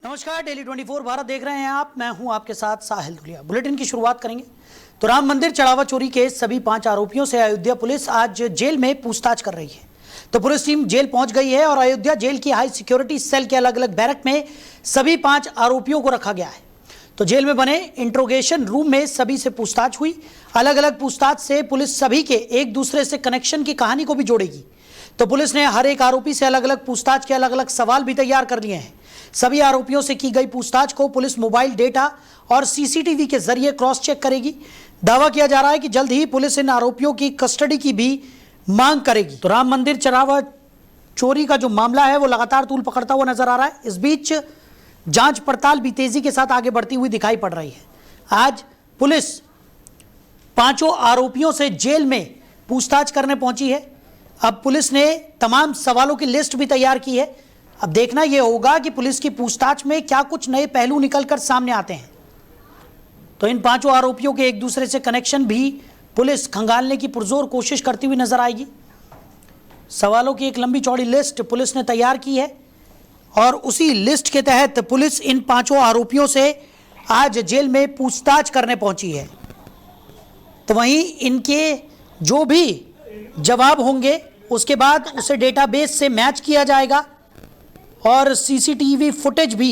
नमस्कार, डेली 24 भारत देख रहे हैं आप। मैं हूं आपके साथ साहिल धुलिया। बुलेटिन की शुरुआत करेंगे तो राम मंदिर चढ़ावा चोरी के सभी 5 आरोपियों से अयोध्या पुलिस आज जेल में पूछताछ कर रही है। तो पुलिस टीम जेल पहुंच गई है और अयोध्या जेल की हाई सिक्योरिटी सेल के अलग अलग बैरक में सभी 5 आरोपियों को रखा गया है। तो जेल में बने इंट्रोगेशन रूम में सभी से पूछताछ हुई। अलग अलग पूछताछ से पुलिस सभी के एक दूसरे से कनेक्शन की कहानी को भी जोड़ेगी। तो पुलिस ने हर एक आरोपी से अलग अलग पूछताछ के अलग अलग सवाल भी तैयार कर लिए हैं। सभी आरोपियों से की गई पूछताछ को पुलिस मोबाइल डेटा और सीसीटीवी के जरिए क्रॉस चेक करेगी। दावा किया जा रहा है कि जल्द ही पुलिस इन आरोपियों की कस्टडी की भी मांग करेगी। तो राम मंदिर चढ़ावा चोरी का जो मामला है वो लगातार तूल पकड़ता हुआ नजर आ रहा है। इस बीच जांच पड़ताल भी तेजी के साथ आगे बढ़ती हुई दिखाई पड़ रही है। आज पुलिस 5 आरोपियों से जेल में पूछताछ करने पहुंची है। अब पुलिस ने तमाम सवालों की लिस्ट भी तैयार की है। अब देखना यह होगा कि पुलिस की पूछताछ में क्या कुछ नए पहलू निकलकर सामने आते हैं। तो इन 5 आरोपियों के एक दूसरे से कनेक्शन भी पुलिस खंगालने की पुरजोर कोशिश करती हुई नजर आएगी। सवालों की एक लंबी चौड़ी लिस्ट पुलिस ने तैयार की है और उसी लिस्ट के तहत पुलिस इन 5 आरोपियों से आज जेल में पूछताछ करने पहुंची है। तो वहीं इनके जो भी जवाब होंगे उसके बाद उसे डेटाबेस से मैच किया जाएगा और सीसीटीवी फुटेज भी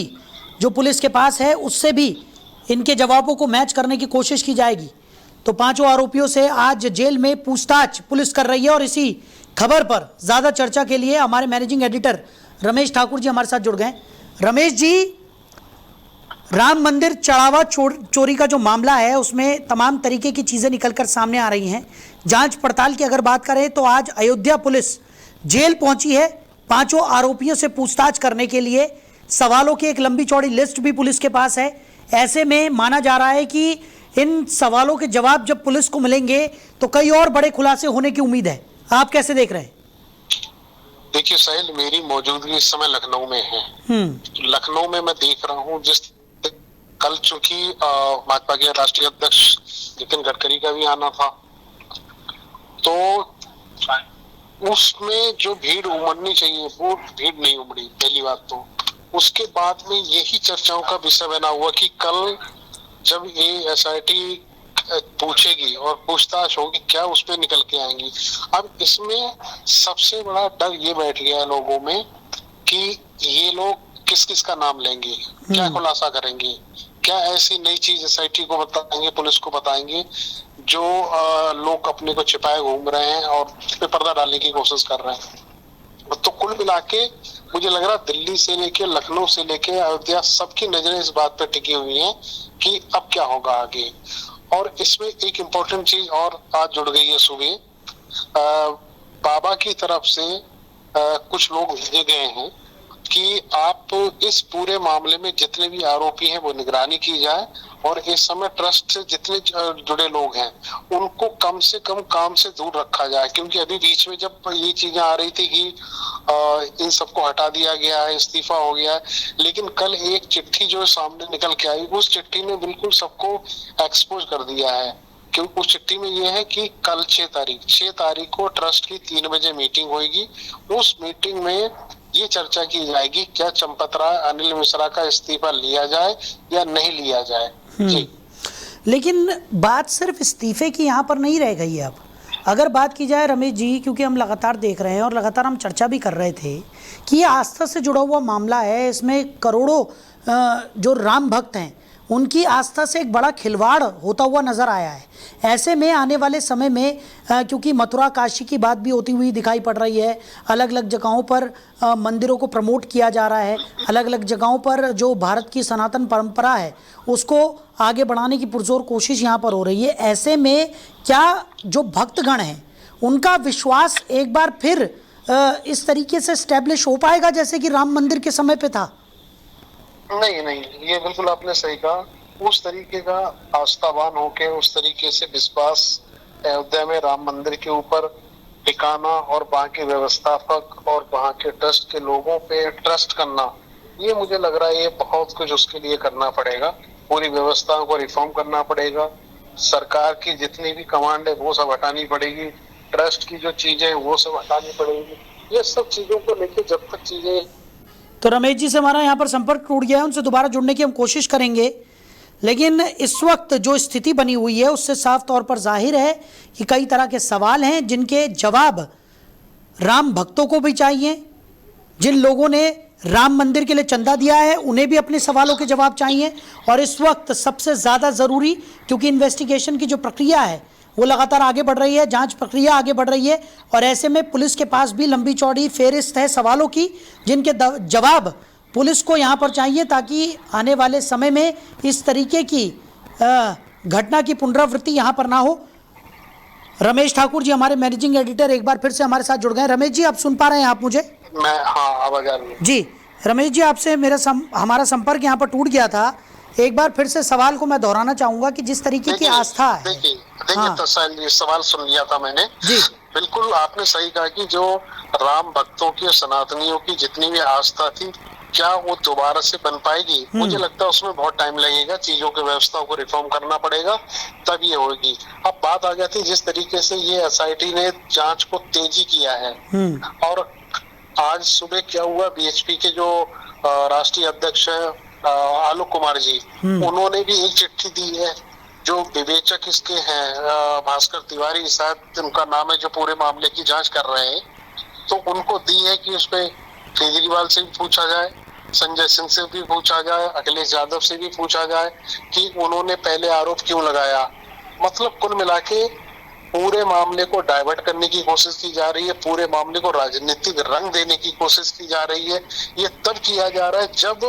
जो पुलिस के पास है उससे भी इनके जवाबों को मैच करने की कोशिश की जाएगी। तो 5 आरोपियों से आज जेल में पूछताछ पुलिस कर रही है और इसी खबर पर ज़्यादा चर्चा के लिए हमारे मैनेजिंग एडिटर रमेश ठाकुर जी हमारे साथ जुड़ गए। रमेश जी, राम मंदिर चढ़ावा चोरी का जो मामला है उसमें तमाम तरीके की चीज़ें निकलकर सामने आ रही हैं। जांच पड़ताल की अगर बात करें तो आज अयोध्या पुलिस जेल पहुंची है 5 आरोपियों से पूछताछ करने के लिए। सवालों की एक लंबी चौड़ी लिस्ट भी पुलिस के पास है। ऐसे में माना जा रहा है कि इन सवालों के जवाब जब पुलिस को मिलेंगे तो कई और बड़े खुलासे होने की उम्मीद है। आप कैसे देख रहे हैं? देखिए साहिल, मेरी मौजूदगी इस समय लखनऊ में है। लखनऊ में मैं देख रहा हूँ जिस कल चूंकि भाजपा के राष्ट्रीय अध्यक्ष नितिन गडकरी का भी आना था, तो उसमें जो भीड़ उमड़नी चाहिए वो भीड़ नहीं उमड़ी। पहली बात तो उसके बाद में यही चर्चाओं का विषय बना हुआ कि कल जब ये एसआईटी पूछेगी और पूछताछ होगी क्या उसमें निकल के आएंगी। अब इसमें सबसे बड़ा डर ये बैठ गया है लोगों में कि ये लोग किस किस का नाम लेंगे, क्या खुलासा करेंगे, क्या ऐसी नई चीज एसआईटी को बताएंगे, पुलिस को बताएंगे जो लोग अपने को छिपाए घूम रहे हैं और पे पर्दा डालने की कोशिश कर रहे हैं। तो कुल मिला के मुझे लग रहा है दिल्ली से लेके लखनऊ से लेके अयोध्या सबकी नजरें इस बात पे टिकी हुई हैं कि अब क्या होगा आगे। और इसमें एक इम्पोर्टेंट चीज और आज जुड़ गई है। सुबह बाबा की तरफ से कुछ लोग भेजे गए हैं कि आप इस पूरे मामले में जितने भी आरोपी हैं वो निगरानी की जाए और इस समय ट्रस्ट से जितने जुड़े लोग हैं उनको कम से कम काम से दूर रखा जाए। क्योंकि अभी बीच में जब ये चीजें आ रही थी कि इन सबको हटा दिया गया है, इस्तीफा हो गया है, लेकिन कल एक चिट्ठी जो सामने निकल के आई उस चिट्ठी ने बिल्कुल सबको एक्सपोज कर दिया है। क्योंकि उस चिट्ठी में यह है कि कल 6 तारीख को ट्रस्ट की 3 बजे मीटिंग होगी। उस मीटिंग में ये चर्चा की जाएगी क्या चंपत राय अनिल मिश्रा का इस्तीफा लिया जाए या नहीं लिया जाए। जी, लेकिन बात सिर्फ इस्तीफे की यहाँ पर नहीं रह गई है। अब अगर बात की जाए रमेश जी, क्योंकि हम लगातार देख रहे हैं और लगातार हम चर्चा भी कर रहे थे कि ये आस्था से जुड़ा हुआ मामला है। इसमें करोड़ों जो राम भक्त हैं उनकी आस्था से एक बड़ा खिलवाड़ होता हुआ नज़र आया है। ऐसे में आने वाले समय में क्योंकि मथुरा काशी की बात भी होती हुई दिखाई पड़ रही है, अलग अलग जगहों पर मंदिरों को प्रमोट किया जा रहा है, अलग अलग जगहों पर जो भारत की सनातन परंपरा है उसको आगे बढ़ाने की पुरजोर कोशिश यहाँ पर हो रही है। ऐसे में क्या जो भक्तगण हैं उनका विश्वास एक बार फिर इस तरीके से स्टैब्लिश हो पाएगा जैसे कि राम मंदिर के समय पे था? नहीं, ये बिल्कुल आपने सही कहा। उस तरीके का आस्थावान होके उस तरीके से विश्वास अयोध्या में राम मंदिर के ऊपर टिकाना और वहाँ के व्यवस्थापक और वहाँ के ट्रस्ट के लोगों पे ट्रस्ट करना, ये मुझे लग रहा है ये बहुत कुछ उसके लिए करना पड़ेगा। पूरी व्यवस्थाओं को रिफॉर्म करना पड़ेगा। सरकार की जितनी भी कमांड है वो सब हटानी पड़ेगी। ट्रस्ट की जो चीजें वो सब हटानी पड़ेगी। ये सब चीजों को लेके जब तक चीजें तो रमेश जी से हमारा यहाँ पर संपर्क टूट गया है, उनसे दोबारा जुड़ने की हम कोशिश करेंगे, लेकिन इस वक्त जो स्थिति बनी हुई है उससे साफ तौर पर जाहिर है कि कई तरह के सवाल हैं जिनके जवाब राम भक्तों को भी चाहिए। जिन लोगों ने राम मंदिर के लिए चंदा दिया है उन्हें भी अपने सवालों के जवाब चाहिए, और इस वक्त सबसे ज़्यादा ज़रूरी, क्योंकि इन्वेस्टिगेशन की जो प्रक्रिया है वो लगातार आगे बढ़ रही है, जांच प्रक्रिया आगे बढ़ रही है, और ऐसे में पुलिस के पास भी लंबी चौड़ी फेहरिस्त है सवालों की जिनके जवाब पुलिस को यहाँ पर चाहिए, ताकि आने वाले समय में इस तरीके की घटना की पुनरावृत्ति यहाँ पर ना हो। रमेश ठाकुर जी हमारे मैनेजिंग एडिटर एक बार फिर से हमारे साथ जुड़ गए। रमेश जी, आप सुन पा रहे हैं आप मुझे? मैं हाँ आवाज आ रही है जी। रमेश जी, आपसे हमारा संपर्क यहाँ पर टूट गया था। एक बार फिर से सवाल को मैं दोहराना चाहूंगा कि जिस तरीके की आस्था है। देखिए हाँ। तो सवाल सुन लिया था मैंने जी। बिल्कुल आपने सही कहा कि जो राम भक्तों की, सनातनियों की जितनी भी आस्था थी, क्या वो दोबारा से बन पाएगी? मुझे लगता है उसमें बहुत टाइम लगेगा, चीजों की व्यवस्था को रिफॉर्म करना पड़ेगा, तब ये होगी। अब बात आ जाती है जिस तरीके से ये एसआईटी ने जांच को तेजी किया है, और आज सुबह क्या हुआ, बीएचपी के जो राष्ट्रीय अध्यक्ष है आलोक कुमार जी, उन्होंने भी एक चिट्ठी दी है। जो विवेचक इसके हैं भास्कर तिवारी शायद उनका नाम है, जो पूरे मामले की जांच कर रहे हैं, तो उनको दी है कि उसपे केजरीवाल से भी पूछा जाए, संजय सिंह से भी पूछा जाए, अखिलेश यादव से भी पूछा जाए कि उन्होंने पहले आरोप क्यों लगाया। मतलब कुल मिला के पूरे मामले को डाइवर्ट करने की कोशिश की जा रही है, पूरे मामले को राजनीतिक रंग देने की कोशिश की जा रही है। ये तब किया जा रहा है जब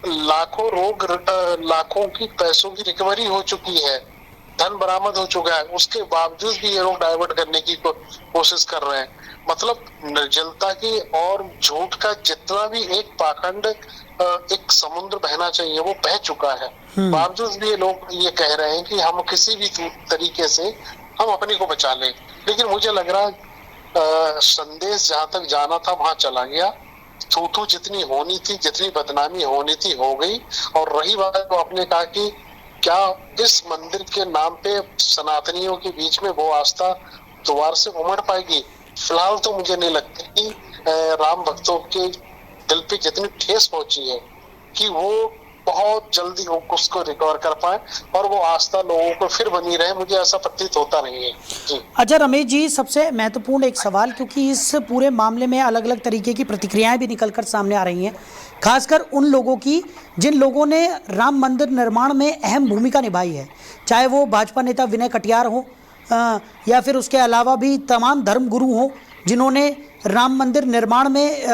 लाखों की पैसों की रिकवरी हो चुकी है, धन बरामद हो चुका है, उसके बावजूद भी ये लोग डाइवर्ट करने की कोशिश कर रहे हैं। मतलब निर्जलता की और झूठ का जितना भी एक पाखंड एक समुद्र बहना चाहिए वो बह चुका है, बावजूद भी ये लोग ये कह रहे हैं कि हम किसी भी तरीके से हम अपने को बचा लें। लेकिन मुझे लग रहा है संदेश जहां तक जाना था वहां चला गया। थू जितनी होनी थी, जितनी बदनामी होनी थी, हो गई। और रही बात, तो आपने कहा कि क्या इस मंदिर के नाम पे सनातनियों के बीच में वो आस्था दोबारा से उमड़ पाएगी? फिलहाल तो मुझे नहीं लगता कि राम भक्तों के दिल पे जितनी ठेस पहुंची है कि वो बहुत जल्दी उसको रिकवर कर पाए और वो आस्था लोगों को फिर बनी रहे, मुझे ऐसा प्रतीत होता नहीं है जी। अच्छा रमेश जी, सबसे महत्वपूर्ण एक सवाल, क्योंकि इस पूरे मामले में अलग अलग तरीके की प्रतिक्रियाएं भी निकलकर सामने आ रही हैं, खासकर उन लोगों की जिन लोगों ने राम मंदिर निर्माण में अहम भूमिका निभाई है, चाहे वो भाजपा नेता विनय कटियार हो या फिर उसके अलावा भी तमाम धर्म गुरु हों जिन्होंने राम मंदिर निर्माण में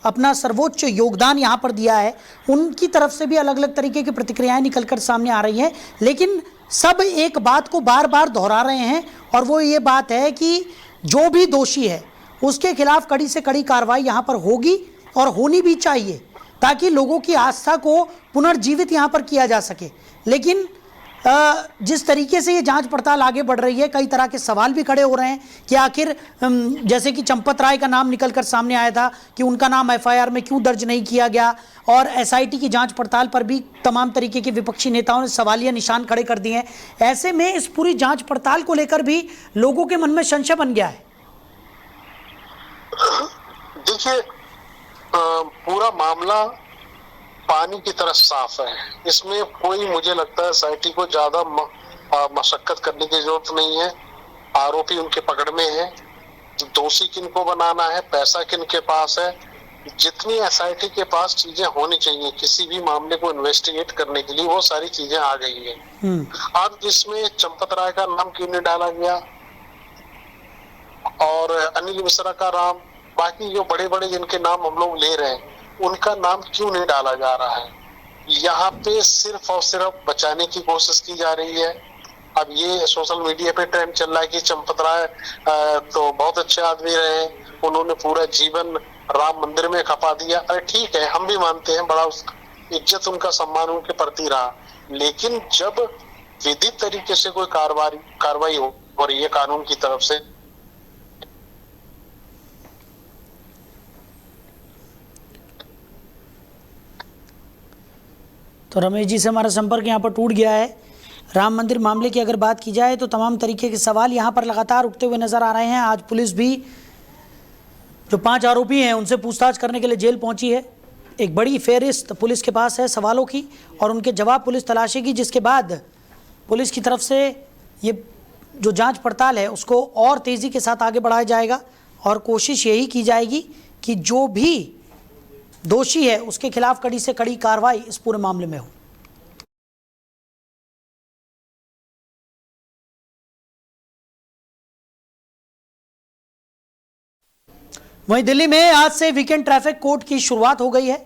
अपना सर्वोच्च योगदान यहाँ पर दिया है। उनकी तरफ से भी अलग अलग तरीके की प्रतिक्रियाएं निकलकर सामने आ रही हैं, लेकिन सब एक बात को बार बार दोहरा रहे हैं, और वो ये बात है कि जो भी दोषी है उसके खिलाफ कड़ी से कड़ी कार्रवाई यहाँ पर होगी और होनी भी चाहिए, ताकि लोगों की आस्था को पुनर्जीवित यहाँ पर किया जा सके। लेकिन जिस तरीके से ये जांच पड़ताल आगे बढ़ रही है, कई तरह के सवाल भी खड़े हो रहे हैं कि आखिर जैसे कि चंपत राय का नाम निकलकर सामने आया था कि उनका नाम एफआईआर में क्यों दर्ज नहीं किया गया, और एसआईटी की जांच पड़ताल पर भी तमाम तरीके के विपक्षी नेताओं ने सवालिया निशान खड़े कर दिए हैं। ऐसे में इस पूरी जांच पड़ताल को लेकर भी लोगों के मन में संशय बन गया है। देखिए पूरा मामला पानी की तरह साफ है, इसमें कोई मुझे लगता है एसआईटी को ज्यादा मशक्कत करने की जरूरत नहीं है। आरोपी उनके पकड़ में है, दोषी किनको बनाना है, पैसा किनके पास है, जितनी एसआईटी के पास चीजें होनी चाहिए किसी भी मामले को इन्वेस्टिगेट करने के लिए, वो सारी चीजें आ गई है। अब इसमें चंपत राय का नाम क्यों नहीं डाला गया और अनिल मिश्रा का नाम, बाकी जो बड़े बड़े जिनके नाम हम लोग ले रहे हैं उनका नाम क्यों नहीं डाला जा रहा है? यहाँ पे सिर्फ और सिर्फ बचाने की कोशिश की जा रही है। अब ये सोशल मीडिया पे ट्रेंड चल रहा है कि चंपत राय तो बहुत अच्छे आदमी रहे, उन्होंने पूरा जीवन राम मंदिर में खपा दिया। अरे ठीक है, हम भी मानते हैं, बड़ा इज्जत उनका, सम्मान उनके प्रति रहा, लेकिन जब विधिक तरीके से कोई कार्रवाई हो रही है कानून की तरफ से, तो रमेश जी से हमारा संपर्क यहाँ पर टूट गया है। राम मंदिर मामले की अगर बात की जाए तो तमाम तरीके के सवाल यहाँ पर लगातार उठते हुए नजर आ रहे हैं। आज पुलिस भी जो 5 आरोपी हैं उनसे पूछताछ करने के लिए जेल पहुंची है। एक बड़ी फेहरिस्त पुलिस के पास है सवालों की और उनके जवाब पुलिस तलाशेगी, जिसके बाद पुलिस की तरफ से ये जो जांच पड़ताल है उसको और तेज़ी के साथ आगे बढ़ाया जाएगा और कोशिश यही की जाएगी कि जो भी दोषी है उसके खिलाफ कड़ी से कड़ी कार्रवाई इस पूरे मामले में हो। वहीं दिल्ली में आज से वीकेंड ट्रैफिक कोर्ट की शुरुआत हो गई है।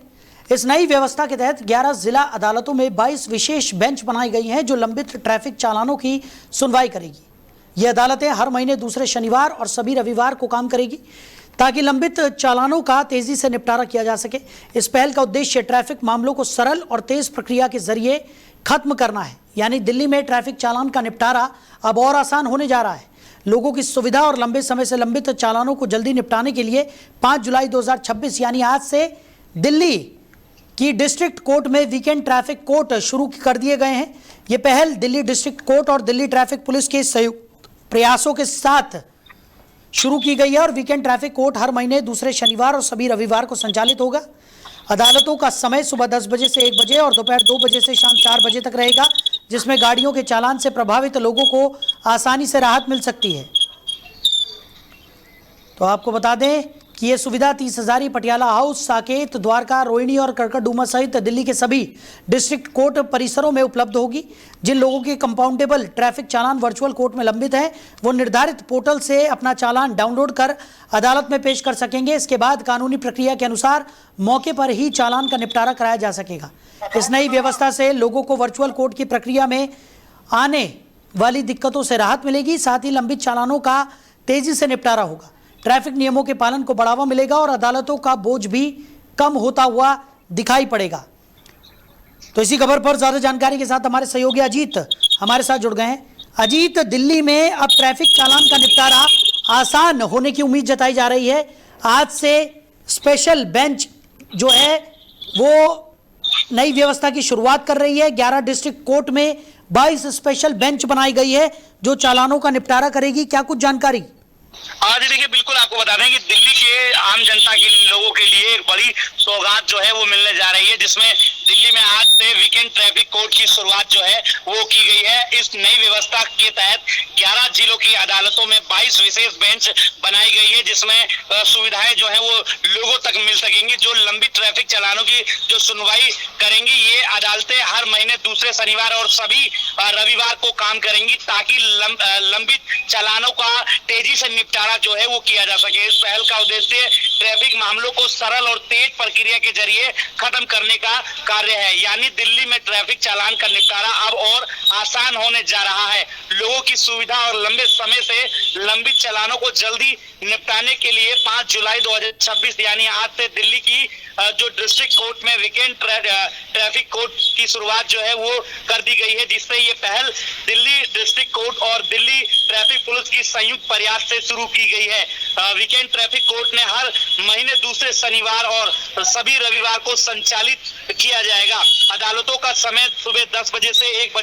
इस नई व्यवस्था के तहत 11 जिला अदालतों में 22 विशेष बेंच बनाई गई हैं जो लंबित ट्रैफिक चालानों की सुनवाई करेगी। ये अदालतें हर महीने दूसरे शनिवार और सभी रविवार को काम करेगी ताकि लंबित चालानों का तेजी से निपटारा किया जा सके। इस पहल का उद्देश्य ट्रैफिक मामलों को सरल और तेज प्रक्रिया के जरिए खत्म करना है। यानी दिल्ली में ट्रैफिक चालान का निपटारा अब और आसान होने जा रहा है। लोगों की सुविधा और लंबे समय से लंबित चालानों को जल्दी निपटाने के लिए 5 जुलाई 2026 यानी आज से दिल्ली की डिस्ट्रिक्ट कोर्ट में वीकेंड ट्रैफिक कोर्ट शुरू कर दिए गए हैं। ये पहल दिल्ली डिस्ट्रिक्ट कोर्ट और दिल्ली ट्रैफिक पुलिस के संयुक्त प्रयासों के साथ शुरू की गई है और वीकेंड ट्रैफिक कोर्ट हर महीने दूसरे शनिवार और सभी रविवार को संचालित होगा। अदालतों का समय सुबह 10 बजे से 1 बजे और दोपहर 2 बजे से शाम 4 बजे तक रहेगा, जिसमें गाड़ियों के चालान से प्रभावित लोगों को आसानी से राहत मिल सकती है। तो आपको बता दें कि यह सुविधा 30 हजारी, पटियाला हाउस, साकेत, द्वारका, रोहिणी और करकटडूमा सहित दिल्ली के सभी डिस्ट्रिक्ट कोर्ट परिसरों में उपलब्ध होगी। जिन लोगों के कंपाउंडेबल ट्रैफिक चालान वर्चुअल कोर्ट में लंबित हैं, वो निर्धारित पोर्टल से अपना चालान डाउनलोड कर अदालत में पेश कर सकेंगे। इसके बाद कानूनी प्रक्रिया के अनुसार मौके पर ही चालान का निपटारा कराया जा सकेगा। इस नई व्यवस्था से लोगों को वर्चुअल कोर्ट की प्रक्रिया में आने वाली दिक्कतों से राहत मिलेगी, साथ ही लंबित चालानों का तेजी से निपटारा होगा। ट्रैफिक नियमों के पालन को बढ़ावा मिलेगा और अदालतों का बोझ भी कम होता हुआ दिखाई पड़ेगा। तो इसी खबर पर ज्यादा जानकारी के साथ हमारे सहयोगी अजीत हमारे साथ जुड़ गए हैं। अजीत, दिल्ली में अब ट्रैफिक चालान का निपटारा आसान होने की उम्मीद जताई जा रही है। आज से स्पेशल बेंच जो है वो नई व्यवस्था की शुरुआत कर रही है। 11 डिस्ट्रिक्ट कोर्ट में 22 स्पेशल बेंच बनाई गई है जो चालानों का निपटारा करेगी। क्या कुछ जानकारी? आज देखिए, बिल्कुल आपको बता दें कि दिल्ली के आम जनता के लोगों के लिए एक बड़ी सौगात जो है वो मिलने जा रही है, जिसमें दिल्ली में आज से वीकेंड ट्रैफिक कोर्ट की शुरुआत जो है वो की गई है। इस नई व्यवस्था के तहत 11 जिलों की अदालतों में 22 विशेष बेंच बनाई गई है, जिसमें सुविधाएं जो है वो लोगों तक मिल सकेंगी। जो लंबी ट्रैफिक चालानों की जो सुनवाई करेंगी, ये अदालतें हर महीने दूसरे शनिवार और सभी रविवार को काम करेंगी ताकि लंबित चालानों का तेजी से निपटारा जो है वो किया जा सके। इस पहल का उद्देश्य ट्रैफिक मामलों को सरल और तेज प्रक्रिया के जरिए खत्म करने का कार्य है। यानी दिल्ली में ट्रैफिक चालान का निपटारा अब और आसान होने जा रहा है। लोगों की सुविधा और लंबे समय से लंबित चालानों को जल्दी निपटाने के लिए 5 जुलाई 2026 यानी आज से दिल्ली की जो डिस्ट्रिक्ट कोर्ट में वीकेंड ट्रैफिक कोर्ट की शुरुआत जो है वो कर दी गई है, जिससे ये पहल दिल्ली डिस्ट्रिक्ट कोर्ट और दिल्ली ट्रैफिक पुलिस की संयुक्त प्रयास से शुरू की गई है। वीकेंड ट्रैफिक कोर्ट ने हर महीने दूसरे शनिवार और सभी रविवार को संचालित किया जाएगा। अदालतों का समय सुबह 10 बजे से 1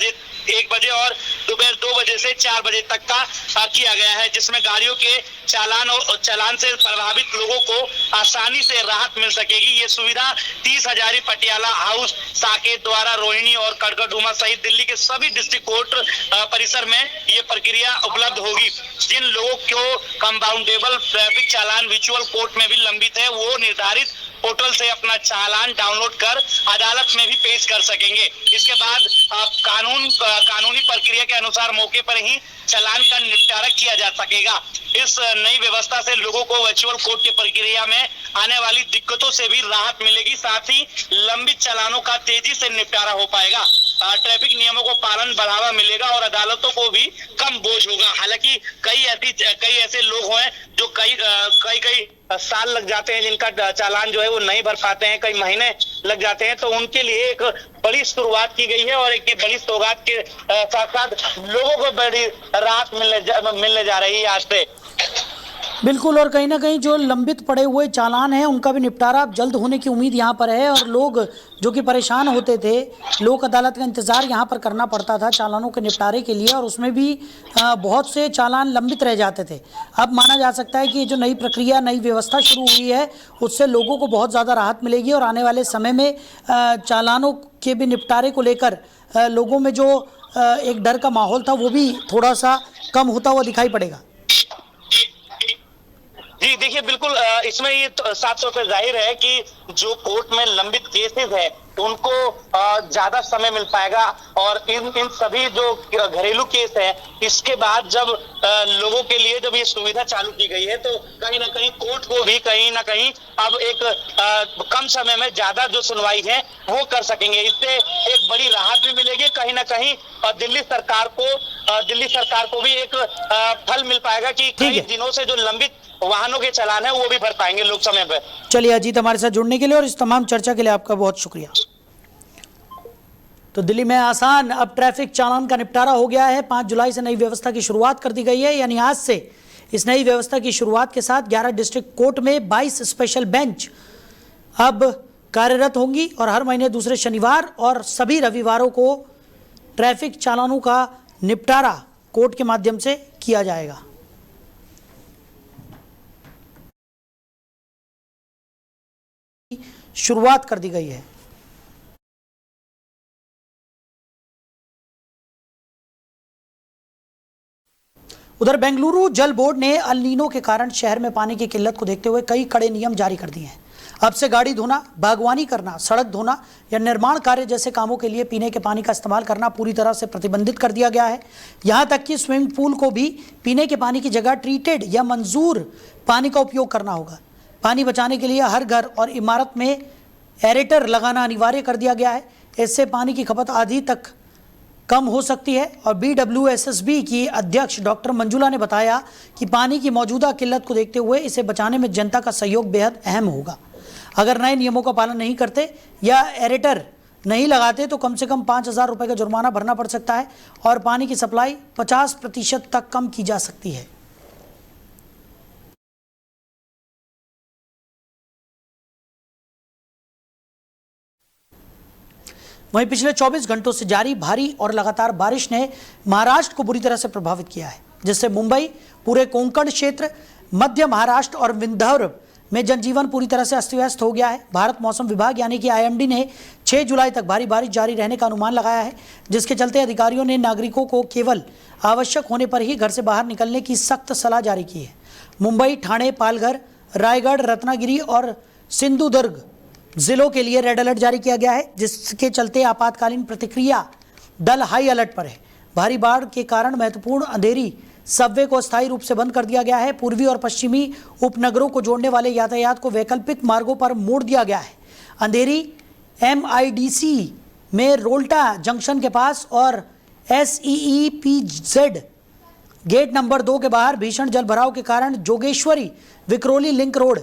बजे और दोपहर 2 बजे से 4 बजे तक का किया गया है, जिसमें गाड़ियों के चालान से प्रभावित लोगों को आसानी से राहत मिल सकेगी। ये सुविधा 30 हजारी, पटियाला हाउस, साकेत, द्वारा, रोहिणी और करकटडूमा सहित दिल्ली के सभी डिस्ट्रिक्ट कोर्ट परिसर में ये प्रक्रिया उपलब्ध होगी। जिन लोगों को कंपाउंडेबल ट्रैफिक चालान वर्चुअल कोर्ट में भी लंबित है, वो निर्धारित पोर्टल से अपना चालान डाउनलोड कर अदालत में भी पेश कर सकेंगे। इसके बाद कानूनी प्रक्रिया के अनुसार मौके पर ही चालान का निपटारा किया जा सकेगा। इस नई व्यवस्था से लोगों को वर्चुअल कोर्ट की प्रक्रिया में आने वाली दिक्कतों से भी राहत मिलेगी, साथ ही लंबित चालानों का तेजी से निपटारा हो पाएगा। ट्रैफिक नियमों को पालन बढ़ावा मिलेगा और अदालतों को भी कम बोझ होगा। हालांकि कई ऐसे लोग हैं जो कई साल लग जाते हैं, जिनका चालान जो है वो नहीं भर पाते हैं, कई महीने लग जाते हैं, तो उनके लिए एक बड़ी शुरुआत की गई है और एक बड़ी सौगात के साथ साथ लोगों को बड़ी राहत मिलने जा रही है आज से। बिल्कुल, और कहीं ना कहीं जो लंबित पड़े हुए चालान हैं उनका भी निपटारा अब जल्द होने की उम्मीद यहाँ पर है। और लोग जो कि परेशान होते थे, लोक अदालत का इंतज़ार यहाँ पर करना पड़ता था चालानों के निपटारे के लिए, और उसमें भी बहुत से चालान लंबित रह जाते थे। अब माना जा सकता है कि ये जो नई प्रक्रिया, नई व्यवस्था शुरू हुई है, उससे लोगों को बहुत ज़्यादा राहत मिलेगी और आने वाले समय में चालानों के भी निपटारे को लेकर लोगों में जो एक डर का माहौल था वो भी थोड़ा सा कम होता हुआ दिखाई पड़ेगा। जी देखिए, बिल्कुल इसमें ये साफ तौर पर जाहिर है कि जो कोर्ट में लंबित केसेस है उनको ज्यादा समय मिल पाएगा, और इन सभी जो घरेलू केस है इसके बाद जब लोगों के लिए जब ये सुविधा चालू की गई है तो कहीं ना कहीं कोर्ट को भी कहीं ना कहीं अब एक कम समय में ज्यादा जो सुनवाई है वो कर सकेंगे। इससे एक बड़ी राहत भी मिलेगी कहीं ना कहीं, और दिल्ली सरकार को भी एक फल मिल पाएगा कि कई दिनों से जो लंबित वाहनों के चालान है वो भी भर पाएंगे लोग समय पर। चलिए अजीत, हमारे साथ जुड़ने के लिए और इस तमाम चर्चा के लिए आपका बहुत शुक्रिया। तो दिल्ली में आसान अब ट्रैफिक चालान का निपटारा हो गया है। 5 जुलाई से नई व्यवस्था की शुरुआत कर दी गई है, यानी आज से इस नई व्यवस्था की शुरुआत के साथ 11 डिस्ट्रिक्ट कोर्ट में 22 स्पेशल बेंच अब कार्यरत होंगी और हर महीने दूसरे शनिवार और सभी रविवारों को ट्रैफिक चालानों का निपटारा कोर्ट के माध्यम से किया जाएगा। शुरुआत कर दी गई है। उधर बेंगलुरु जल बोर्ड ने अल नीनो के कारण शहर में पानी की किल्लत को देखते हुए कई कड़े नियम जारी कर दिए हैं। अब से गाड़ी धोना, बागवानी करना, सड़क धोना या निर्माण कार्य जैसे कामों के लिए पीने के पानी का इस्तेमाल करना पूरी तरह से प्रतिबंधित कर दिया गया है। यहां तक कि स्विमिंग पूल को भी पीने के पानी की जगह ट्रीटेड या मंजूर पानी का उपयोग करना होगा। पानी बचाने के लिए हर घर और इमारत में एरेटर लगाना अनिवार्य कर दिया गया है। इससे पानी की खपत आधी तक कम हो सकती है। और BWSSB की अध्यक्ष डॉक्टर मंजुला ने बताया कि पानी की मौजूदा किल्लत को देखते हुए इसे बचाने में जनता का सहयोग बेहद अहम होगा। अगर नए नियमों का पालन नहीं करते या एरेटर नहीं लगाते तो कम से कम 5,000 रुपये का जुर्माना भरना पड़ सकता है और पानी की सप्लाई 50% तक कम की जा सकती है। वहीं पिछले 24 घंटों से जारी भारी और लगातार बारिश ने महाराष्ट्र को बुरी तरह से प्रभावित किया है, जिससे मुंबई, पूरे कोंकण क्षेत्र, मध्य महाराष्ट्र और विदर्भ में जनजीवन पूरी तरह से अस्त व्यस्त हो गया है। भारत मौसम विभाग यानी कि IMD ने 6 जुलाई तक भारी बारिश जारी रहने का अनुमान लगाया है, जिसके चलते अधिकारियों ने नागरिकों को केवल आवश्यक होने पर ही घर से बाहर निकलने की सख्त सलाह जारी की है। मुंबई, ठाणे, पालघर, रायगढ़, रत्नागिरी और सिंधुदुर्ग जिलों के लिए रेड अलर्ट जारी किया गया है, जिसके चलते आपातकालीन प्रतिक्रिया दल हाई अलर्ट पर है। भारी बाढ़ के कारण महत्वपूर्ण अंधेरी सबवे को अस्थायी रूप से बंद कर दिया गया है। पूर्वी और पश्चिमी उपनगरों को जोड़ने वाले यातायात को वैकल्पिक मार्गों पर मोड़ दिया गया है। अंधेरी MIDC में रोल्टा जंक्शन के पास और SEEPZ गेट नंबर 2 के बाहर भीषण जलभराव के कारण Jogeshwari Vikhroli link road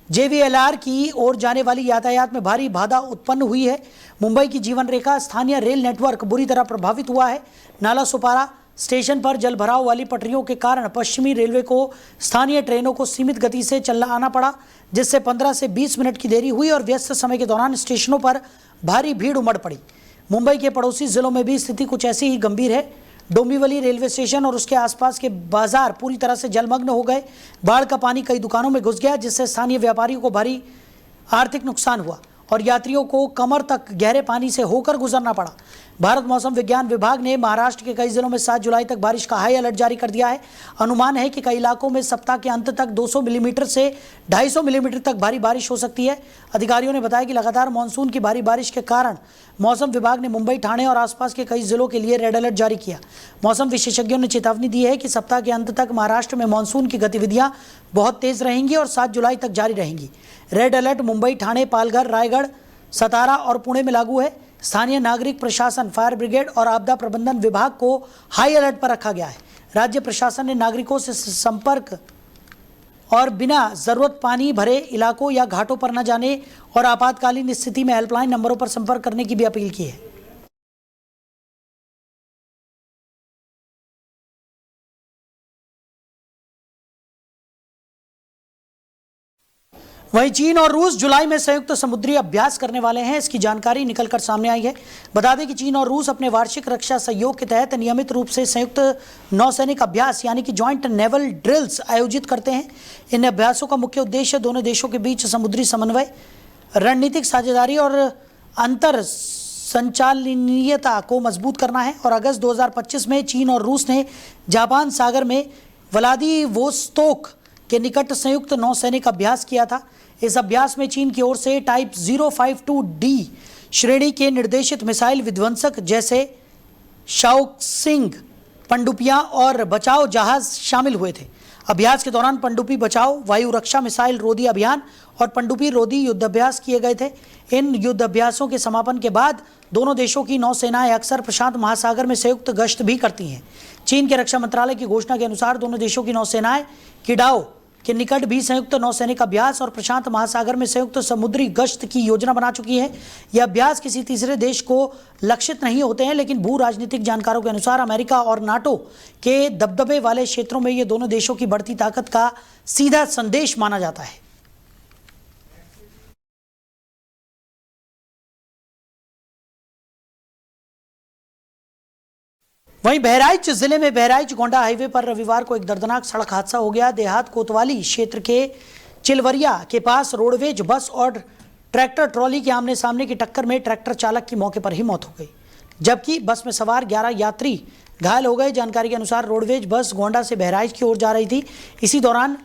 JVLR की ओर जाने वाली यातायात में भारी बाधा उत्पन्न हुई है। मुंबई की जीवन रेखा, स्थानीय रेल नेटवर्क बुरी तरह प्रभावित हुआ है। नाला सुपारा स्टेशन पर जलभराव वाली पटरियों के कारण पश्चिमी रेलवे को स्थानीय ट्रेनों को सीमित गति से चलना आना पड़ा, जिससे 15 से 20 मिनट की देरी हुई और व्यस्त समय के दौरान स्टेशनों पर भारी भीड़ उमड़ पड़ी। मुंबई के पड़ोसी जिलों में भी स्थिति कुछ ऐसी ही गंभीर है। डोंबिवली रेलवे स्टेशन और उसके आसपास के बाजार पूरी तरह से जलमग्न हो गए। बाढ़ का पानी कई दुकानों में घुस गया, जिससे स्थानीय व्यापारियों को भारी आर्थिक नुकसान हुआ और यात्रियों को कमर तक गहरे पानी से होकर गुजरना पड़ा। भारत मौसम विज्ञान विभाग ने महाराष्ट्र के कई जिलों में 7 जुलाई तक बारिश का हाई अलर्ट जारी कर दिया है। अनुमान है कि कई इलाकों में सप्ताह के अंत तक 200 मिलीमीटर से 250 मिलीमीटर तक भारी बारिश हो सकती है। अधिकारियों ने बताया कि लगातार मानसून की भारी बारिश के कारण मौसम विभाग ने मुंबई, ठाणे और आसपास के कई जिलों के लिए रेड अलर्ट जारी किया। मौसम विशेषज्ञों ने चेतावनी दी है कि सप्ताह के अंत तक महाराष्ट्र में मानसून की गतिविधियां बहुत तेज रहेंगी और 7 जुलाई तक जारी रहेंगी। रेड अलर्ट मुंबई, ठाणे, पालघर, रायगढ़, सतारा और पुणे में लागू है। स्थानीय नागरिक प्रशासन, फायर ब्रिगेड और आपदा प्रबंधन विभाग को हाई अलर्ट पर रखा गया है। राज्य प्रशासन ने नागरिकों से संपर्क और बिना जरूरत पानी भरे इलाकों या घाटों पर न जाने और आपातकालीन स्थिति में हेल्पलाइन नंबरों पर संपर्क करने की भी अपील की है। वहीं चीन और रूस जुलाई में संयुक्त समुद्री अभ्यास करने वाले हैं, इसकी जानकारी निकलकर सामने आई है। बता दें कि चीन और रूस अपने वार्षिक रक्षा सहयोग के तहत नियमित रूप से संयुक्त नौसैनिक अभ्यास यानी कि जॉइंट नेवल ड्रिल्स आयोजित करते हैं। इन अभ्यासों का मुख्य उद्देश्य दोनों देशों के बीच समुद्री समन्वय, रणनीतिक साझेदारी और अंतर संचालनीयता को मजबूत करना है। और अगस्त 2025 में चीन और रूस ने जापान सागर में व्लादिवोस्तोक के निकट संयुक्त नौसैनिक अभ्यास किया था। इस अभ्यास में चीन की ओर से टाइप 052D श्रेणी के निर्देशित मिसाइल विध्वंसक जैसे शाओक्सिंग पनडुब्बियां और बचाव जहाज शामिल हुए थे। अभ्यास के दौरान पनडुब्बी बचाव, वायु रक्षा, मिसाइल रोधी अभियान और पनडुब्बी रोधी युद्धाभ्यास किए गए थे। इन युद्धाभ्यासों के समापन के बाद दोनों देशों की नौसेनाएं अक्सर प्रशांत महासागर में संयुक्त गश्त भी करती हैं। चीन के रक्षा मंत्रालय की घोषणा के अनुसार दोनों देशों की नौसेनाएं किडाओ के निकट भी संयुक्त नौसैनिक अभ्यास और प्रशांत महासागर में संयुक्त समुद्री गश्त की योजना बना चुकी है। यह अभ्यास किसी तीसरे देश को लक्षित नहीं होते हैं, लेकिन भू राजनीतिक जानकारों के अनुसार अमेरिका और नाटो के दबदबे वाले क्षेत्रों में ये दोनों देशों की बढ़ती ताकत का सीधा संदेश माना जाता है। वहीं बहराइच जिले में बहराइच गोंडा हाईवे पर रविवार को एक दर्दनाक सड़क हादसा हो गया। देहात कोतवाली क्षेत्र के चिलवरिया के पास रोडवेज बस और ट्रैक्टर ट्रॉली के आमने सामने की टक्कर में ट्रैक्टर चालक की मौके पर ही मौत हो गई, जबकि बस में सवार 11 यात्री घायल हो गए। जानकारी के अनुसार रोडवेज बस गोंडा से बहराइच की ओर जा रही थी। इसी दौरान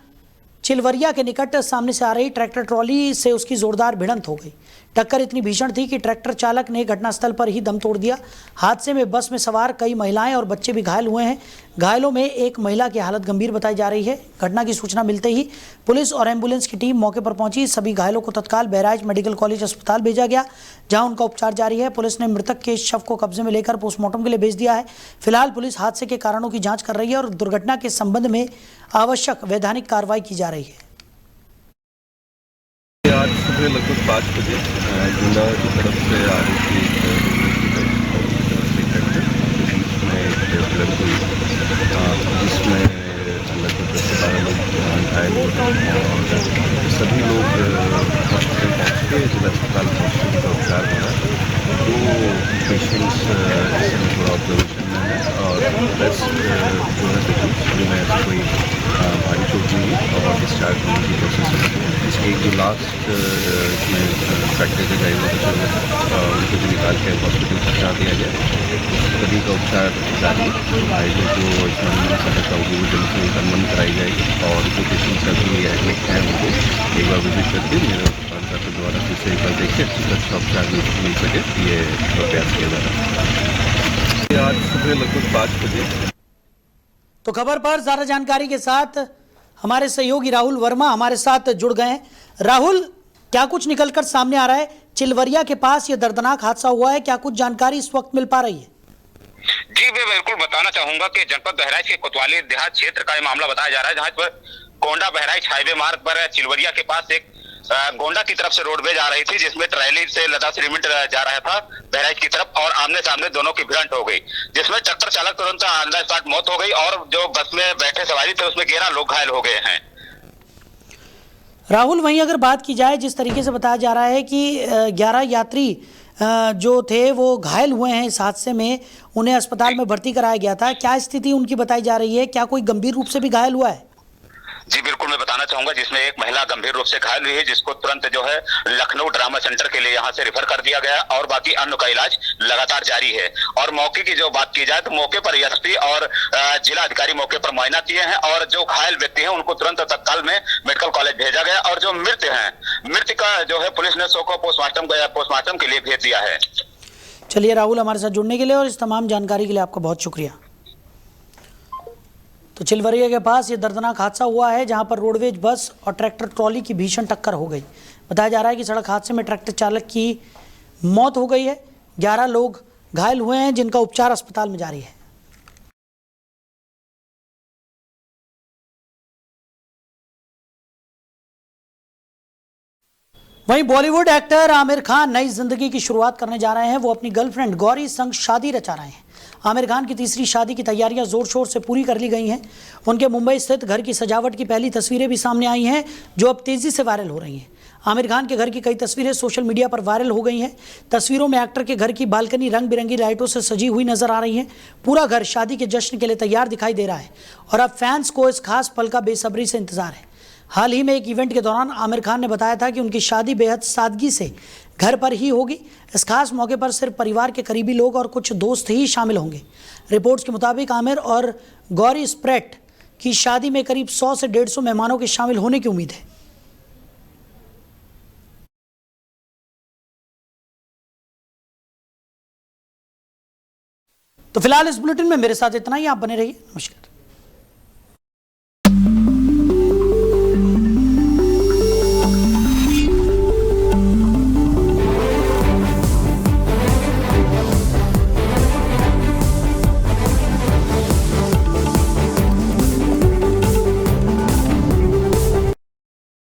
चिलवरिया के निकट सामने से आ रही ट्रैक्टर ट्रॉली से उसकी जोरदार भिड़ंत हो गई। टक्कर इतनी भीषण थी कि ट्रैक्टर चालक ने घटनास्थल पर ही दम तोड़ दिया। हादसे में बस में सवार कई महिलाएं और बच्चे भी घायल हुए हैं। घायलों में एक महिला की हालत गंभीर बताई जा रही है। घटना की सूचना मिलते ही पुलिस और एम्बुलेंस की टीम मौके पर पहुंची। सभी घायलों को तत्काल बहराइच मेडिकल कॉलेज अस्पताल भेजा गया, जहां उनका उपचार जारी है। पुलिस ने मृतक के शव को कब्जे में लेकर पोस्टमार्टम के लिए भेज दिया है। फिलहाल पुलिस हादसे के कारणों की जाँच कर रही है और दुर्घटना के संबंध में आवश्यक वैधानिक कार्रवाई की जा रही है। आज सुबह लगभग 5 बजे गोंडा की तरफ से आ रही थी जिसमें लगभग 10 से 12 लोग घायल हुए और सभी लोग हॉस्पिटल पहुँच के जिला अस्पताल पहुँचे, उनका उपचार हो रहा है। 2 पेशेंट्स इसमें थोड़ा ऑब्जर्वेशन में है और रेस्ट जो है पेशेंट्स में ऐसा कोई भारी चोट नहीं है और डिस्चार्ज होने की प्रोसेस है। इसके एक जो लास्ट इसमें फैक्ट्री के ड्राइवर का चल रहा है उनको भी निकाल के हॉस्पिटल पहुँचा दिया गया। सभी का उपचार जारी है। घायलों को इसमें सहायता होगी, वो जल्द से जल्द मन कराई जाएगी और जो पेशेंट्स अभी एडमिट हैं उनको एक बार विजिट करके मेरे अस्पताल के द्वारा फिर से एक बार देख के अच्छी तरह उपचार मिल सके, ये प्रयास किया जा रहा है। आज सुबह लगभग 5 बजे। तो खबर पर ज्यादा जानकारी के साथ हमारे सहयोगी राहुल वर्मा हमारे साथ जुड़ गए हैं। राहुल, क्या कुछ निकलकर सामने आ रहा है? चिलवरिया के पास ये दर्दनाक हादसा हुआ है, क्या कुछ जानकारी इस वक्त मिल पा रही है? जी, मैं बिल्कुल बताना चाहूंगा कि जनपद बहराइच के कोतवाली देहात क्षेत्र का ये मामला बताया जा रहा है, जहां पर गोंडा बहराइच हाईवे मार्ग पर चिलवरिया के पास एक गोंडा की तरफ से रोडवेज आ रही थी, जिसमें ट्रैली से लदा सीमेंट जा रहा था बहराइच की तरफ और आमने सामने दोनों की भिड़ंत हो गई, जिसमें ट्रैक्टर चालक तुरंत ऑन द स्पॉट मौत हो गई और जो बस में बैठे सवारी थे उसमें 11 लोग घायल हो गए हैं। राहुल, वहीं अगर बात की जाए, जिस तरीके से बताया जा रहा है कि 11 यात्री जो थे वो घायल हुए हैं इस हादसे में, उन्हें अस्पताल में भर्ती कराया गया था, क्या स्थिति उनकी बताई जा रही है? क्या कोई गंभीर रूप से भी घायल हुआ है? जी बिल्कुल, मैं बताना चाहूंगा, जिसमें एक महिला गंभीर रूप से घायल हुई है, जिसको तुरंत जो है लखनऊ ट्रामा सेंटर के लिए यहाँ से रेफर कर दिया गया और बाकी अन्य का इलाज लगातार जारी है। और मौके की जो बात की जाए तो मौके पर एसपी और जिला अधिकारी मौके पर मुआयना किए हैं और जो घायल व्यक्ति हैं उनको तुरंत तत्काल में मेडिकल कॉलेज भेजा गया और जो मृत का जो है पुलिस ने को पोस्टमार्टम के लिए भेज दिया है। चलिए राहुल, हमारे साथ जुड़ने के लिए और इस तमाम जानकारी के लिए आपका बहुत शुक्रिया। तो चिलवरिया के पास ये दर्दनाक हादसा हुआ है, जहां पर रोडवेज बस और ट्रैक्टर ट्रॉली की भीषण टक्कर हो गई। बताया जा रहा है कि सड़क हादसे में ट्रैक्टर चालक की मौत हो गई है, 11 लोग घायल हुए हैं जिनका उपचार अस्पताल में जारी है। वहीं बॉलीवुड एक्टर आमिर खान नई जिंदगी की शुरुआत करने जा रहे हैं। वो अपनी गर्लफ्रेंड गौरी संग शादी रचा रहे हैं। आमिर खान की तीसरी शादी की तैयारियां जोर शोर से पूरी कर ली गई हैं। उनके मुंबई स्थित घर की सजावट की पहली तस्वीरें भी सामने आई हैं, जो अब तेजी से वायरल हो रही हैं। आमिर खान के घर की कई तस्वीरें सोशल मीडिया पर वायरल हो गई हैं। तस्वीरों में एक्टर के घर की बालकनी रंग बिरंगी लाइटों से सजी हुई नजर आ रही है। पूरा घर शादी के जश्न के लिए तैयार दिखाई दे रहा है और अब फैंस को इस खास पल का बेसब्री से इंतजार है। हाल ही में एक इवेंट के दौरान आमिर खान ने बताया था कि उनकी शादी बेहद सादगी से घर पर ही होगी। इस खास मौके पर सिर्फ परिवार के करीबी लोग और कुछ दोस्त ही शामिल होंगे। रिपोर्ट्स के मुताबिक आमिर और गौरी स्प्रेट की शादी में करीब 100 से 150 मेहमानों के शामिल होने की उम्मीद है। तो फिलहाल इस बुलेटिन में मेरे साथ इतना ही। आप बने रहिए। नमस्कार।